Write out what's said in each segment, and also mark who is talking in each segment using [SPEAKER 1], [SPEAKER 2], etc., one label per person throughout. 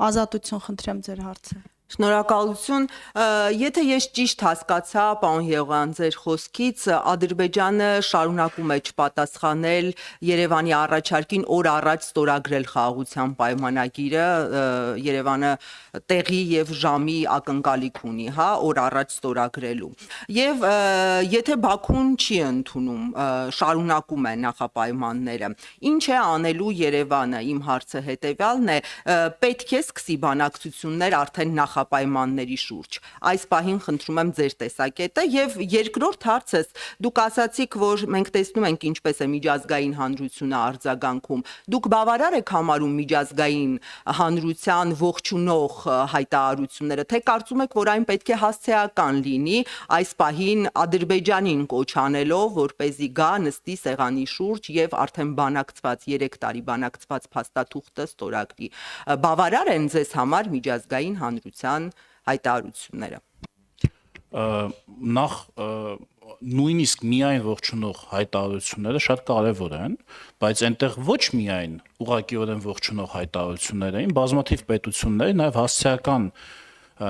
[SPEAKER 1] Ազատություն խնդրեմ ձեր հարցը։
[SPEAKER 2] Շնորհակալություն, եթե ես ճիշտ հասկացա, պարոն Եղոյան, ձեր խոսքից, Ադրբեջանը շարունակում է չպատասխանել Երևանի առաջարկին օր առաջ ստորագրել խաղաղության պայմանագիրը, Երևանը տեղի եւ ժամի ակնկալիք ունի, հա, օր առաջ ստորագրելու։ Եվ եթե Բաքուն չի ընդունում, շարունակում է նախապայմանները, ինչ է անելու Երևանը, իմ հարցը հետեւյալն է, պետք է սկսի բանակցություններ արդեն նախապայմանների շուրջ։ Այս պահին խնդրում եմ ձեր տեսակետը եւ երկրորդ հարցս, դուք ասացիք, որ մենք տեսնում ենք ինչպես է միջազգային հանրությունը արձագանքում։ Դուք բավարար եք համարում միջազգային հանրության ողջունող հայտարարությունները, թե կարծում եք, որ այն պետք է հասցեական լինի, այս պահին Ադրբեջանին կոչ անելով, որպեսզի գա նստի սեղանի շուրջ եւ արդեն բանակցված 3 տարի բանակցված փաստաթուղթը ստորագրի։ Բավարար են ձեզ համար միջազգային հանրության հայտարարությունները։
[SPEAKER 3] Նախ նույնիսկ միայն ողջունող հայտարարությունները շատ կարևոր են, բայց այնտեղ ոչ միայն ուղղակիորեն ողջունող հայտարարություններ էին, բազմաթիվ պետություններ նաև հասցեական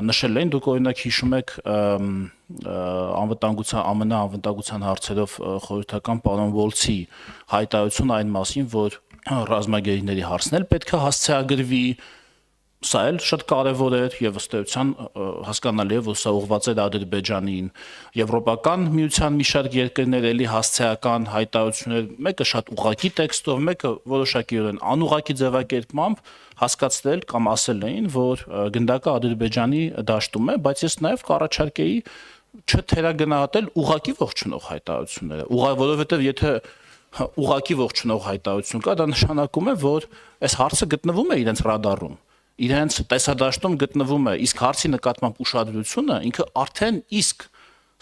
[SPEAKER 3] նշել են, դուք օրինակ հիշում եք ԱՄՆ անվտանգության հարցերով խորհրդական պարոն Վոլցի հայտարարությունը այն մասին, որ ռազմագերիների հարցն էլ պետք է հասցեագրվի, սա էլ շատ կարևոր էր եւ ըստ էության հասկանալի է, որ սա ուղղված էր Ադրբեջանին, Եվրոպական միության մի շարք երկրներ էլի հասցեական հայտարարություններ, մեկը շատ ուղղակի տեքստով, մեկը որոշակիորեն անուղղակի ձևակերպմամբ հասկացնել կամ ասել էին, որ գնդակը Ադրբեջանի դաշտում է, բայց ես նաեւ կառաջարկեի չթերագնահատել ուղղակի ողջունող հայտարարությունները, որովհետեւ եթե ուղղակի ողջունող հայտարարություն կա, դա նշանակում է, որ այս հարցը գտնվում է իրենց ռադարում, իրենց տեսադաշտում գտնվում է, իսկ հարցի նկատմամբ ուշադրությունը ինքը արդեն իսկ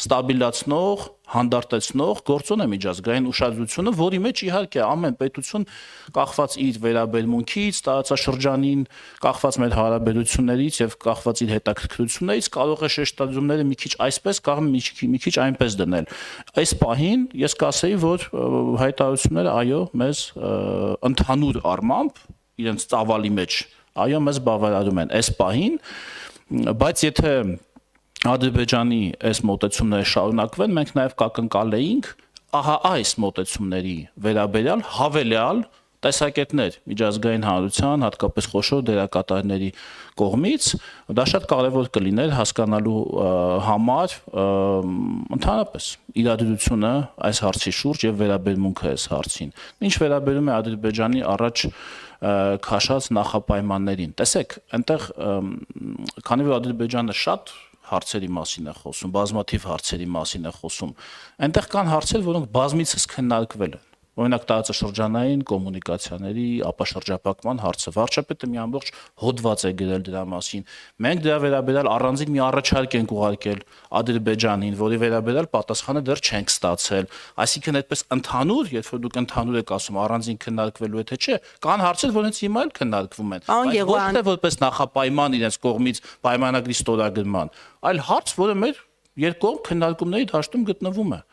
[SPEAKER 3] ստաբիլացնող, հանդարտեցնող գործոն է միջազգային ուշադրությունը, որի մեջ իհարկե ամեն պետություն կախված իր վերաբերմունքից, տարածաշրջանին, կախված մեր հարաբերություններից եւ կախված իր հետաքրքրություններից կարող է շեշտադրումները մի քիչ այսպես կամ մի քիչ այնպես դնել։ Այս պահին ես կասեի, որ հայտարարությունները այո, մեզ ընդհանուր առմամբ իրենց ծավալի մեջ այո, մեզ բավարարում են այս պահին, բայց եթե Ադրբեջանի այս մոտեցումները շարունակվեն, մենք նաև կակնկալեինք ահա այս մոտեցումների վերաբերյալ հավելյալ տեսակետներ միջազգային հանրության, հատկապես խոշոր դերակատարների կողմից, դա շատ կարևոր կլիներ հասկանալու համար ընդհանրապես իրադրությունը այս հարցի շուրջ եւ վերաբերմունքը այս հարցին։ Ինչ վերաբերում է Ադրբեջանի առաջ քաշած նախապայմաններին։ Տեսեք, այնտեղ քանի որ Ադրբեջանը շատ հարցերի մասին է խոսում, բազմաթիվ հարցերի մասին է խոսում, այնտեղ կան հարցեր, որոնք բազմիցս քննարկվել են։ Օրինակ տարածաշրջանային կոմունիկացիաների ապաշրջապակման հարցը, վարչապետը մի ամբողջ հոդված է գրել դրա մասին։ Մենք դրա վերաբերյալ առանձին մի առաջարկ ենք ուղարկել Ադրբեջանին, որի վերաբերյալ պատասխանը դեռ չենք ստացել։ Այսինքն այդպես ընդհանուր, երբ որ դուք ընդհանուր եք ասում առանձին քննարկվելու է թե չէ, կան հարցեր, որոնց հիմա էլ քննարկվում են։ Բայց ոչ թե որպես նախապայման իրենց կողմից պայմանագրի ստորագրման, այլ հարց, որը մեր երկկողմ քննարկումների դաշտում գտնվում է։